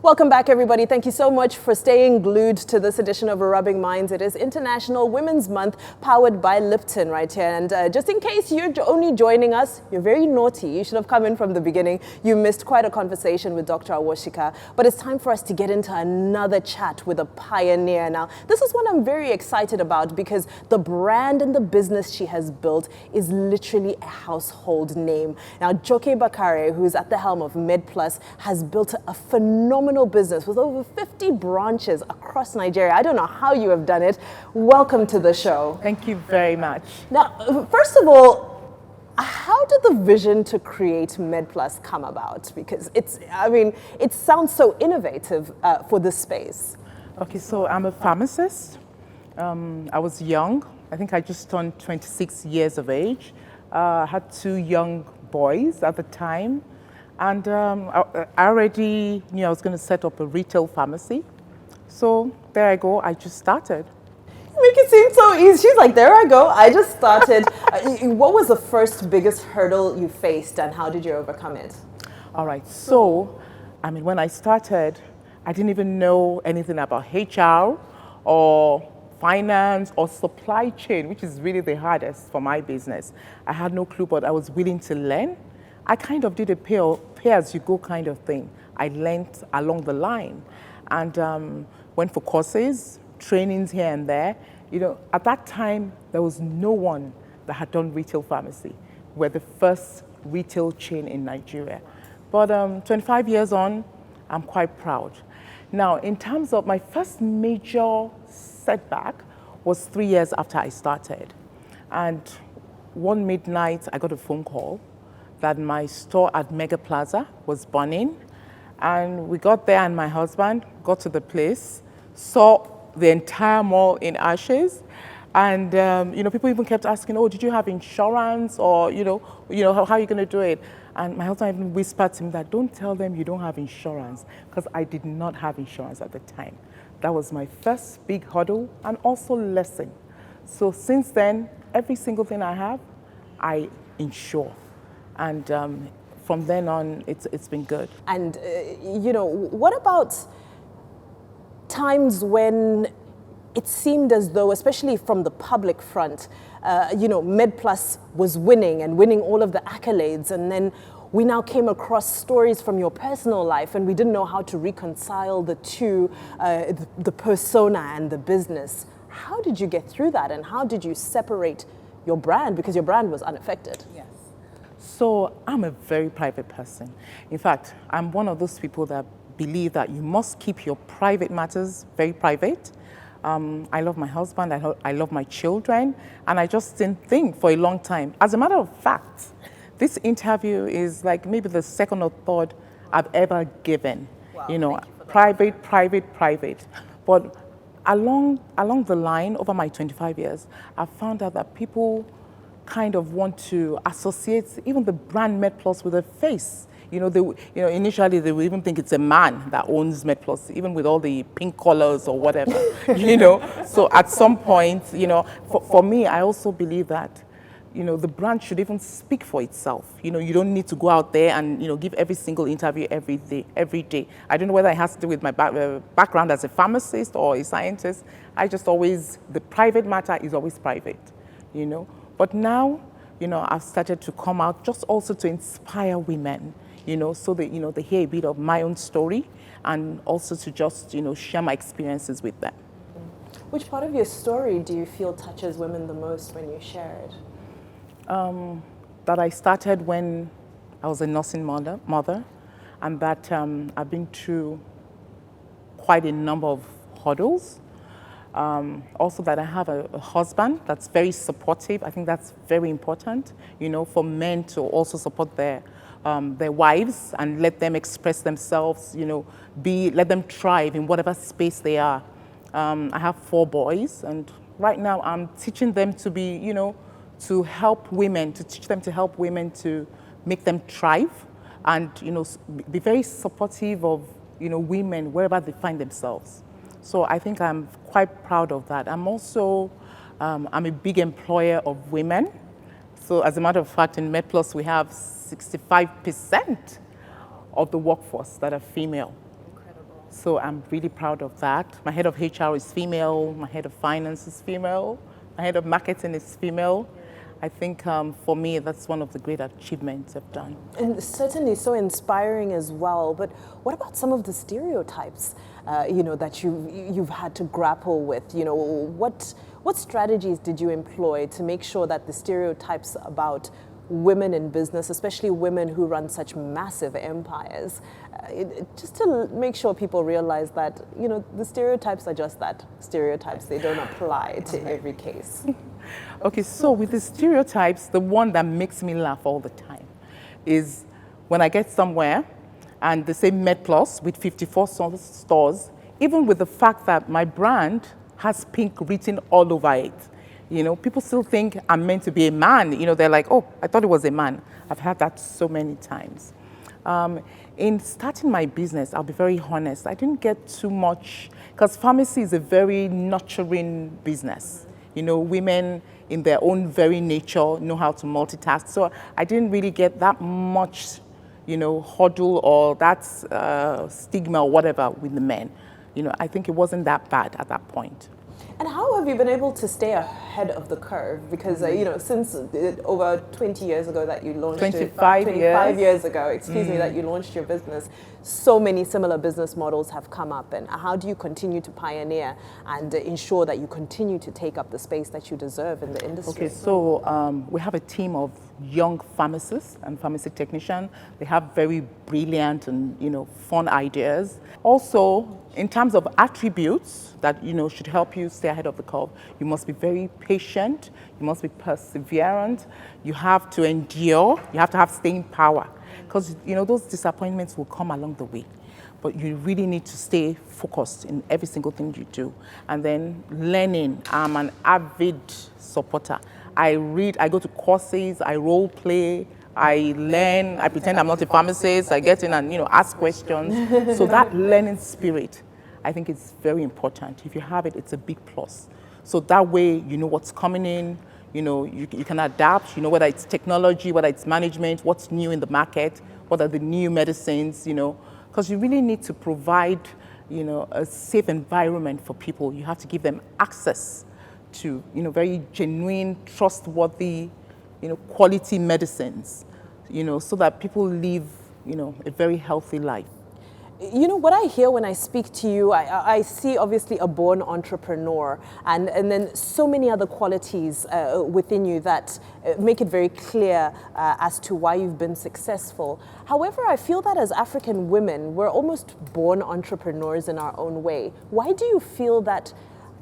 Welcome back, everybody. Thank you so much for staying glued to this edition of Rubbing Minds. It is International Women's Month, powered by Lipton right here. And just in case you're only joining us, you're very naughty. You should have come in from the beginning. You missed quite a conversation with Dr. Awoshika. But it's time for us to get into another chat with a pioneer. Now, this is one I'm very excited about because the brand and the business she has built is literally a household name. Now, Joke Bakare, who's at the helm of MedPlus, has built a phenomenal business with over 50 branches across Nigeria. I don't know how you have done it. Welcome to the show. Thank you very much. Now, first of all, how did the vision to create MedPlus come about? Because it sounds so innovative for this space. Okay, so I'm a pharmacist. I was young. I think I just turned 26 years of age. I had two young boys at the time. And I already knew I was going to set up a retail pharmacy. So there I go, I just started. You make it seem so easy. She's like, there I go, I just started. What was the first biggest hurdle you faced and how did you overcome it? All right, so, when I started, I didn't even know anything about HR or finance or supply chain, which is really the hardest for my business. I had no clue, but I was willing to learn. I kind of did a pay-as-you-go kind of thing. I learned along the line and went for courses, trainings here and there. You know, at that time, there was no one that had done retail pharmacy. We're the first retail chain in Nigeria. But 25 years on, I'm quite proud. Now, in terms of my first major setback was 3 years after I started. And one midnight, I got a phone call that my store at Mega Plaza was burning. And we got there and my husband got to the place, saw the entire mall in ashes. And people even kept asking, oh, did you have insurance? Or, how are you going to do it? And my husband even whispered to me that don't tell them you don't have insurance, because I did not have insurance at the time. That was my first big hurdle and also lesson. So since then, every single thing I have, I insure. And from then on, it's been good. And, what about times when it seemed as though, especially from the public front, MedPlus was winning all of the accolades, and then we now came across stories from your personal life and we didn't know how to reconcile the two, the persona and the business. How did you get through that, and how did you separate your brand, because your brand was unaffected? Yes. So I'm a very private person. In fact, I'm one of those people that believe that you must keep your private matters very private. I love my husband, I love my children, and I just didn't think for a long time. As a matter of fact, this interview is like maybe the second or third I've ever given. Wow, private. But along the line, over my 25 years, I've found out that people kind of want to associate even the brand MedPlus with a face. Initially they would even think it's a man that owns MedPlus, even with all the pink colors or whatever, So at some point, for me, I also believe that, the brand should even speak for itself. You don't need to go out there and, give every single interview every day. I don't know whether it has to do with my background as a pharmacist or a scientist. The private matter is always private, But now, I've started to come out just also to inspire women, so that, they hear a bit of my own story and also to just, share my experiences with them. Which part of your story do you feel touches women the most when you share it? That I started when I was a nursing mother, and that I've been through quite a number of hurdles. Also that I have a husband that's very supportive. I think that's very important, for men to also support their wives and let them express themselves, let them thrive in whatever space they are. I have 4 boys, and right now I'm teaching them to be, to teach them to help women to make them thrive and, be very supportive of, women wherever they find themselves. So I think I'm quite proud of that. I'm also, I'm a big employer of women. So as a matter of fact, in MedPlus, we have 65% of the workforce that are female. Incredible. So I'm really proud of that. My head of HR is female, my head of finance is female, my head of marketing is female. I think for me, that's one of the great achievements I've done. And certainly so inspiring as well. But what about some of the stereotypes, that you've had to grapple with? What strategies did you employ to make sure that the stereotypes about women in business, especially women who run such massive empires, just to make sure people realize that, the stereotypes are just that, stereotypes. They don't apply to every case. Okay, so with the stereotypes, the one that makes me laugh all the time is when I get somewhere and they say MedPlus with 54 stores, even with the fact that my brand has pink written all over it. People still think I'm meant to be a man. They're like, oh, I thought it was a man. I've heard that so many times. In starting my business, I'll be very honest, I didn't get too much, because pharmacy is a very nurturing business. Women in their own very nature know how to multitask. So I didn't really get that much, hurdle or that stigma or whatever with the men. I think it wasn't that bad at that point. And how have you been able to stay ahead of the curve? Because, since over 20 years ago that you launched 25 years ago, excuse me, that you launched your business, so many similar business models have come up. And how do you continue to pioneer and ensure that you continue to take up the space that you deserve in the industry? Okay, so we have a team of young pharmacists and pharmacy technicians. They have very brilliant and, fun ideas. Also, in terms of attributes that, should help you stay ahead of the curve, you must be very patient, you must be perseverant, you have to endure, you have to have staying power. Because, those disappointments will come along the way. But you really need to stay focused in every single thing you do. And then learning, I'm an avid supporter. I read, I go to courses, I role play, I learn, I pretend I'm not a pharmacist, I get in and, ask questions. So that learning spirit, I think it's very important. If you have it, it's a big plus. So that way, you know what's coming in, you can adapt, whether it's technology, whether it's management, what's new in the market, what are the new medicines, because you really need to provide, a safe environment for people. You have to give them access to, very genuine, trustworthy, quality medicines, so that people live, a very healthy life. What I hear when I speak to you, I see obviously a born entrepreneur and then so many other qualities within you that make it very clear as to why you've been successful. However, I feel that as African women, we're almost born entrepreneurs in our own way. Why do you feel that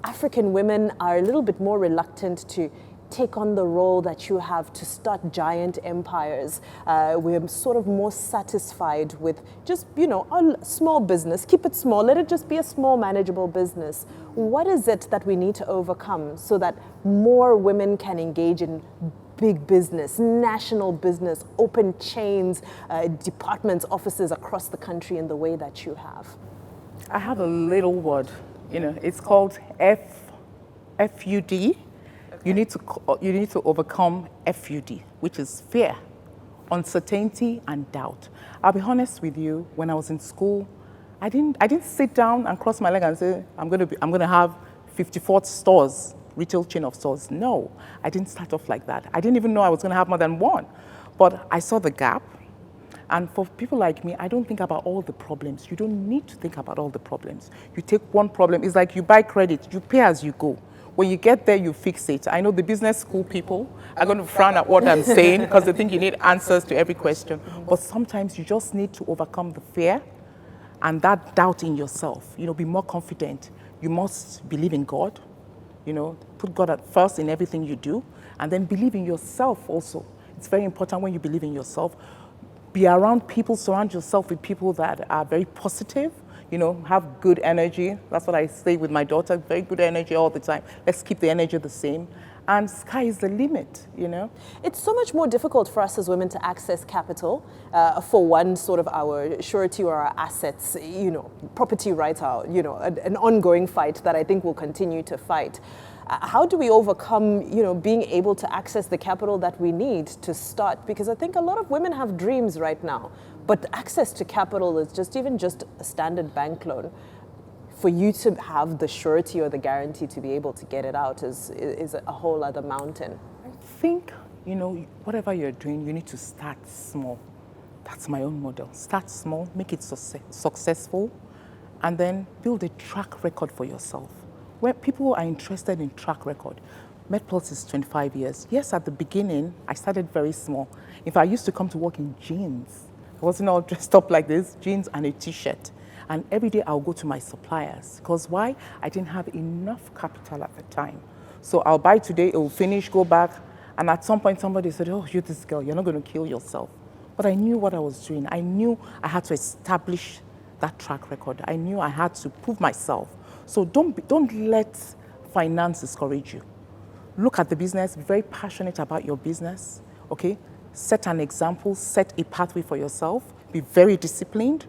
African women are a little bit more reluctant to take on the role that you have to start giant empires? We're sort of more satisfied with just, a small business. Keep it small. Let it just be a small, manageable business. What is it that we need to overcome so that more women can engage in big business, national business, open chains, departments, offices across the country in the way that you have? I have a little word, it's called FUD. You need to overcome FUD, which is fear, uncertainty, and doubt. I'll be honest with you. When I was in school, I didn't sit down and cross my leg and say I'm going to have 54 stores, retail chain of stores. No, I didn't start off like that. I didn't even know I was going to have more than one. But I saw the gap. And for people like me, I don't think about all the problems. You don't need to think about all the problems. You take one problem. It's like you buy credit. You pay as you go. When you get there, you fix it. I know the business school people are going to frown at what I'm saying because they think you need answers to every question. But sometimes you just need to overcome the fear and that doubt in yourself. Be more confident. You must believe in God. Put God at first in everything you do. And then believe in yourself also. It's very important when you believe in yourself. Be around people, surround yourself with people that are very positive. Have good energy. That's what I say with my daughter, very good energy all the time. Let's keep the energy the same. And sky is the limit, It's so much more difficult for us as women to access capital. For one, sort of our surety or our assets, property rights are, an ongoing fight that I think we'll continue to fight. How do we overcome, being able to access the capital that we need to start? Because I think a lot of women have dreams right now, but access to capital is just a standard bank loan. For you to have the surety or the guarantee to be able to get it out is a whole other mountain. I think, whatever you're doing, you need to start small. That's my own model. Start small, make it successful, and then build a track record for yourself. Where people are interested in track record, MedPlus is 25 years. Yes, at the beginning, I started very small. In fact, I used to come to work in jeans. I wasn't all dressed up like this, jeans and a t-shirt. And every day I'll go to my suppliers. Because why? I didn't have enough capital at the time. So I'll buy today, it will finish, go back. And at some point somebody said, oh, you're this girl, you're not going to kill yourself. But I knew what I was doing. I knew I had to establish that track record. I knew I had to prove myself. So don't let finance discourage you. Look at the business, be very passionate about your business, okay? Set an example, set a pathway for yourself, be very disciplined,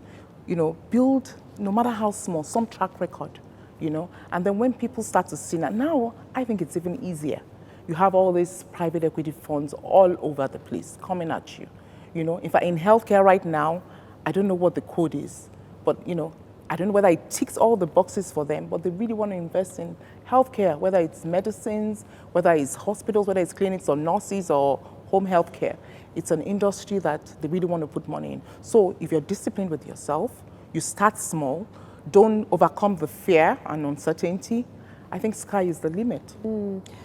build, no matter how small, some track record, and then when people start to see that, now I think it's even easier. You have all these private equity funds all over the place coming at you. In fact, in healthcare right now, I don't know what the code is, but I don't know whether it ticks all the boxes for them, but they really want to invest in healthcare, whether it's medicines, whether it's hospitals, whether it's clinics or nurses or home healthcare. It's an industry that they really want to put money in. So if you're disciplined with yourself, you start small, don't overcome the fear and uncertainty, I think sky is the limit.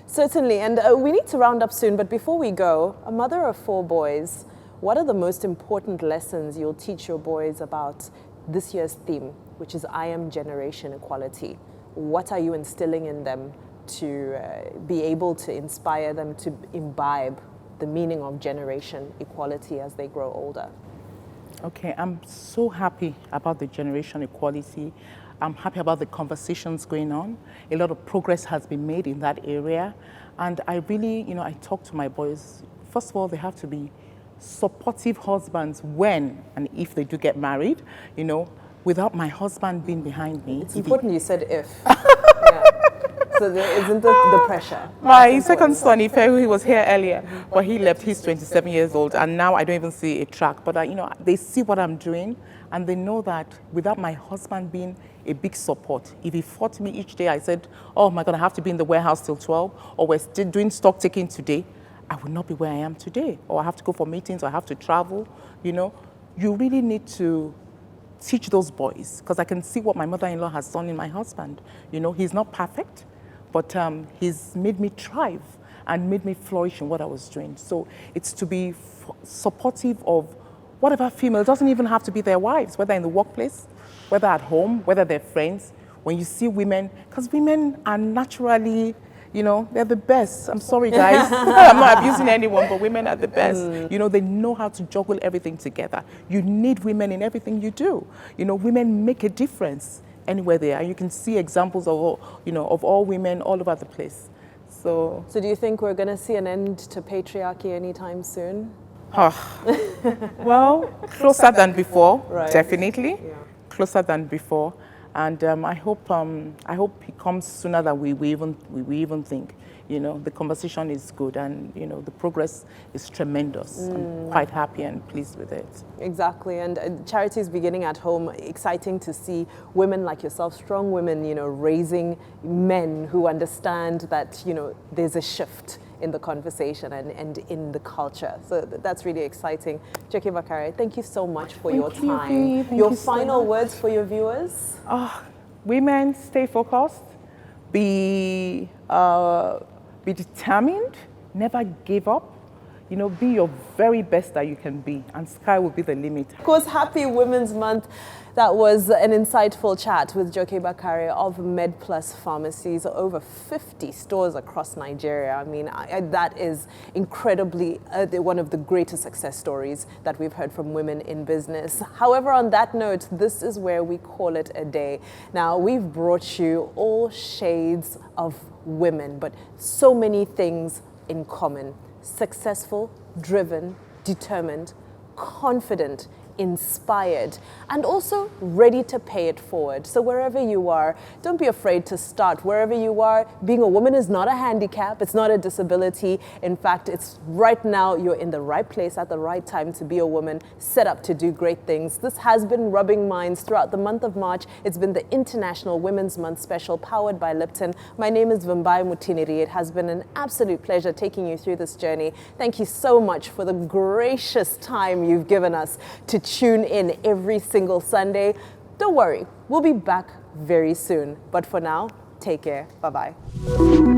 Certainly, and we need to round up soon, but before we go, a mother of 4 boys, what are the most important lessons you'll teach your boys about this year's theme, which is I Am Generation Equality? What are you instilling in them to be able to inspire them to imbibe the meaning of generation equality as they grow older? Okay, I'm so happy about the generation equality. I'm happy about the conversations going on. A lot of progress has been made in that area. And I really, I talk to my boys. First of all, they have to be supportive husbands when and if they do get married, without my husband being behind me. It's important you said if. Yeah. So there isn't the pressure. My second son, he was here earlier, but he left. He's 27 years old, and now I don't even see a track. But they see what I'm doing, and they know that without my husband being a big support, if he fought me each day, I said, oh my God, I have to be in the warehouse till 12, or we're still doing stock taking today, I would not be where I am today, or I have to go for meetings, or I have to travel. You really need to teach those boys, because I can see what my mother-in-law has done in my husband. He's not perfect, but he's made me thrive and made me flourish in what I was doing. So it's to be supportive of whatever female. It doesn't even have to be their wives, whether in the workplace, whether at home, whether they're friends. When you see women, because women are naturally, they're the best. I'm sorry, guys. I'm not abusing anyone, but women are the best. They know how to juggle everything together. You need women in everything you do. Women make a difference anywhere they are. You can see examples of, of all women all over the place. So do you think we're going to see an end to patriarchy anytime soon? Well, closer than before, right. Definitely. Yeah. Closer than before. And I hope it comes sooner than we even think. The conversation is good, and the progress is tremendous. I'm quite happy and pleased with it. Exactly, and charity is beginning at home. Exciting to see women like yourself, strong women, raising men who understand that there's a shift in the conversation and in the culture. So that's really exciting. Jackie Bakare, thank you so much for your time. Your final words for your viewers? Women, stay focused, be determined, never give up. Be your very best that you can be, and sky will be the limit. Of course, happy Women's Month. That was an insightful chat with Joke Bakare of MedPlus Pharmacies, over 50 stores across Nigeria. I mean, that is incredibly one of the greatest success stories that we've heard from women in business. However, on that note, this is where we call it a day. Now, we've brought you all shades of women, but so many things in common. Successful, driven, determined, confident, inspired, and also ready to pay it forward. So wherever you are, don't be afraid to start. Wherever you are, being a woman is not a handicap, it's not a disability. In fact, it's right now you're in the right place at the right time to be a woman set up to do great things. This has been Rubbing Minds throughout the month of March. It's been the International Women's Month special powered by Lipton. My name is Vimbai Mutiniri. It has been an absolute pleasure taking you through this journey. Thank you so much for the gracious time you've given us to tune in every single Sunday. Don't worry, we'll be back very soon. But for now, take care. Bye-bye.